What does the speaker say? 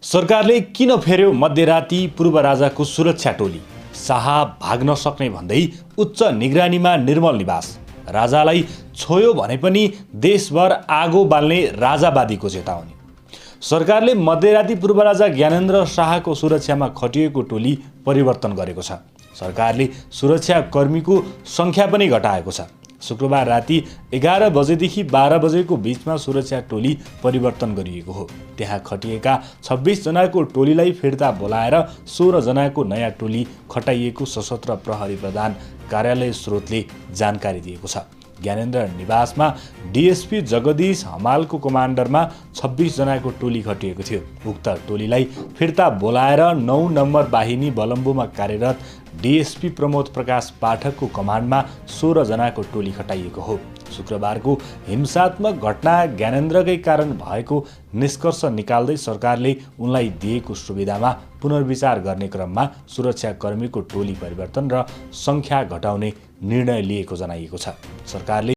सरकारले किन फेर्यो मध्यराती पूर्व राजाको सुरक्षा टोली? शाह भाग्न सक्ने भन्दै उच्च निगरानीमा निर्मल निवास। राजालाई छोयो भने पनि देशभर आगो बाल्ने राजावादीको चेतावनी। सरकारले मध्यराती पूर्व राजा ज्ञानेन्द्र शाहको सुरक्षामा खटिएको टोली परिवर्तन गरेको छ। सरकारले सुरक्षाकर्मीको सङ्ख्या पनि घटाएको छ। शुक्रबार राति 11 बजेदेखि 12 बजेको बीचमा सुरक्षा टोली परिवर्तन गरिएको हो। त्यहाँ खटिएका 26 जनाको टोलीलाई फिर्ता बोलाएर 16 जनाको नयाँ टोली खटाइएको सशस्त्र प्रहरी प्रधान कार्यालय स्रोतले जानकारी दिएको छ। ज्ञानेन्द्र निवासमा डीएसपी जगदीश हमालको कमान्डरमा 26 जनाको टोली खटिएको थियो। उक्त टोलीलाई फिर्ता बोलाएर 9 नम्बर बाहिनी बलम्बुमा कार्यरत डीएसपी प्रमोद प्रकाश पाठकको कमान्डमा 16 जनाको टोली खटाइएको हो। शुक्रबारको हिंसात्मक घटना ज्ञानेन्द्रकै कारण भएको निष्कर्ष निकाल्दै सरकारले उनलाई दिएको सुविधामा पुनर्विचार गर्ने क्रममा सुरक्षाकर्मीको टोली परिवर्तन र सङ्ख्या घटाउने निर्णय लिएको जनाइएको छ। सरकारले